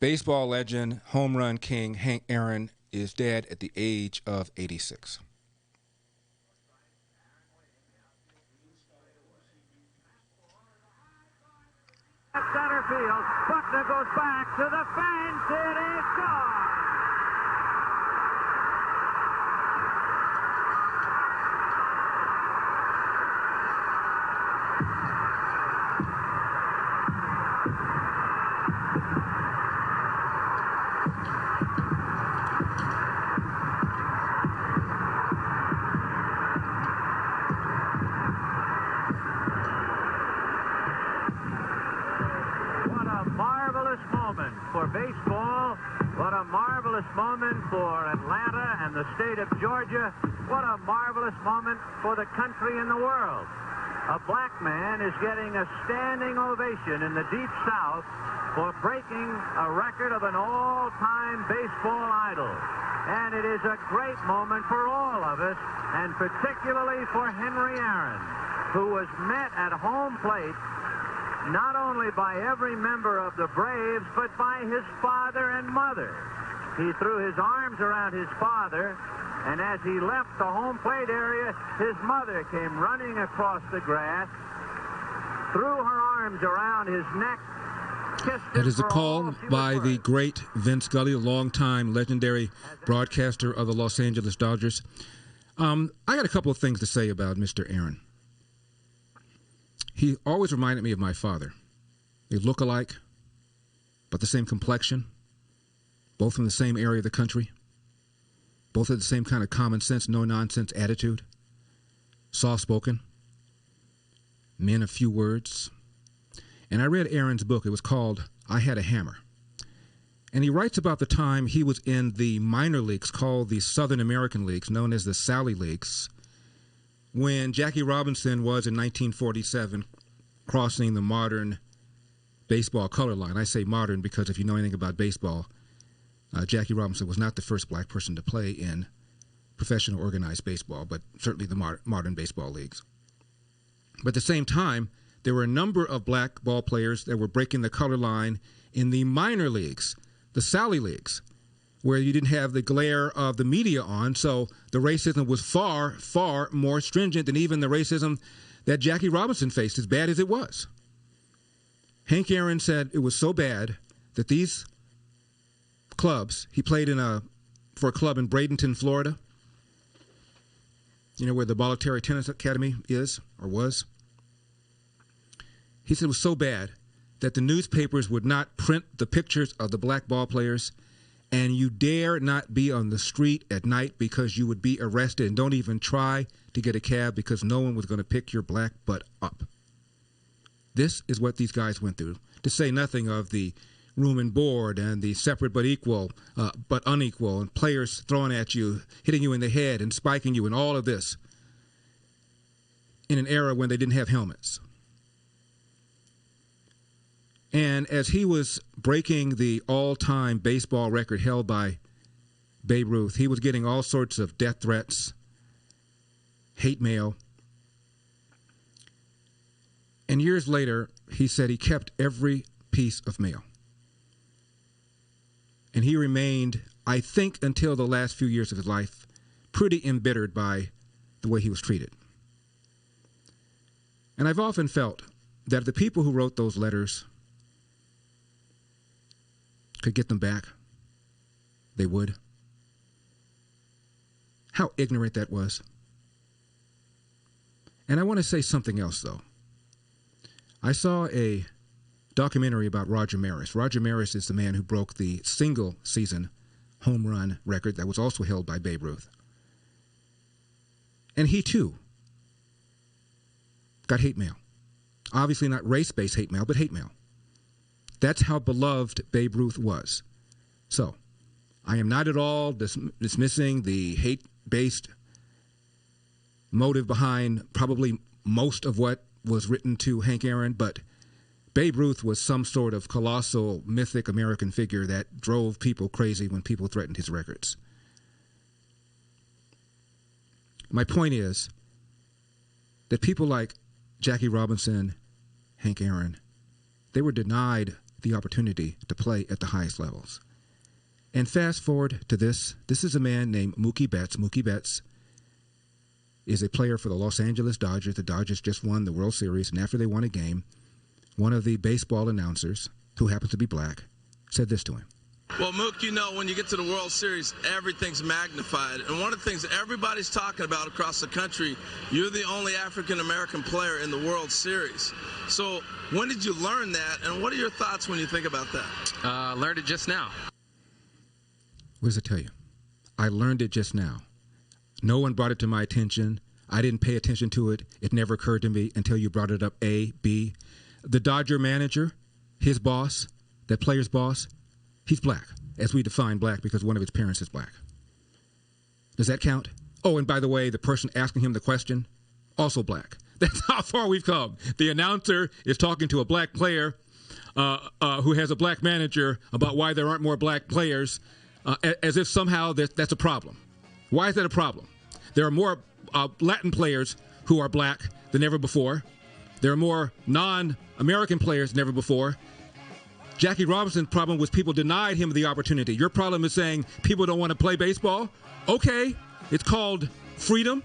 Baseball legend, home run king Hank Aaron is dead at the age of 86. Center field. Buckner goes back to the fence. It is gone. Moment for baseball. What a marvelous moment for Atlanta and the state of Georgia. What a marvelous moment for the country and the world. A black man is getting a standing ovation in the Deep South for breaking a record of an all-time baseball idol. And it is a great moment for all of us, and particularly for Henry Aaron, who was met at home plate not only by every member of the Braves, but by his father and mother. He threw his arms around his father, and as he left the home plate area, his mother came running across the grass, threw her arms around his neck, kissed him. That is a call by the great Vince Scully, a longtime legendary broadcaster of the Los Angeles Dodgers. I got a couple of things to say about Mr. Aaron. He always reminded me of my father. They look alike, but the same complexion, both from the same area of the country, both had the same kind of common sense, no-nonsense attitude, soft-spoken, men of few words. And I read Aaron's book. It was called I Had a Hammer. And he writes about the time he was in the minor leagues called the Southern American Leagues, known as the Sally Leagues, when Jackie Robinson was in 1947 crossing the modern baseball color line. I say modern because if you know anything about baseball, Jackie Robinson was not the first black person to play in professional organized baseball, but certainly the modern baseball leagues. But at the same time, there were a number of black ball players that were breaking the color line in the minor leagues, the Sally Leagues, where you didn't have the glare of the media on, so the racism was far, far more stringent than even the racism that Jackie Robinson faced, as bad as it was. Hank Aaron said it was so bad that these clubs, he played for a club in Bradenton, Florida, you know where the Bolletary Tennis Academy is, or was. He said it was so bad that the newspapers would not print the pictures of the black ball players, and you dare not be on the street at night because you would be arrested, and don't even try to get a cab because no one was going to pick your black butt up. This is what these guys went through, to say nothing of the room and board and the separate but equal, but unequal, and players throwing at you, hitting you in the head and spiking you, and all of this in an era when they didn't have helmets. And as he was breaking the all-time baseball record held by Babe Ruth, he was getting all sorts of death threats, hate mail. And years later, he said he kept every piece of mail. And he remained, I think, until the last few years of his life, pretty embittered by the way he was treated. And I've often felt that if the people who wrote those letters could get them back, they would. How ignorant that was. And I want to say something else, though. I saw a documentary about Roger Maris. Roger Maris is the man who broke the single-season home run record that was also held by Babe Ruth. And he, too, got hate mail. Obviously not race-based hate mail, but hate mail. That's how beloved Babe Ruth was. So, I am not at all dismissing the hate-based motive behind probably most of what was written to Hank Aaron, but Babe Ruth was some sort of colossal, mythic American figure that drove people crazy when people threatened his records. My point is that people like Jackie Robinson, Hank Aaron, they were denied the opportunity to play at the highest levels. And fast forward to this. This is a man named Mookie Betts. Mookie Betts is a player for the Los Angeles Dodgers. The Dodgers just won the World Series, and after they won a game, one of the baseball announcers, who happens to be black, said this to him. Well, Mook, you know, when you get to the World Series, everything's magnified. And one of the things that everybody's talking about across the country, you're the only African-American player in the World Series. So when did you learn that, and what are your thoughts when you think about that? Learned it just now. What does it tell you? I learned it just now. No one brought it to my attention. I didn't pay attention to it. It never occurred to me until you brought it up. A, B. The Dodger manager, his boss, that player's boss, he's black, as we define black because one of his parents is black. Does that count? Oh, and by the way, the person asking him the question, also black. That's how far we've come. The announcer is talking to a black player who has a black manager about why there aren't more black players, as if somehow that's a problem. Why is that a problem? There are more Latin players who are black than ever before. There are more non-American players than ever before. Jackie Robinson's problem was people denied him the opportunity. Your problem is saying people don't want to play baseball? Okay, it's called freedom.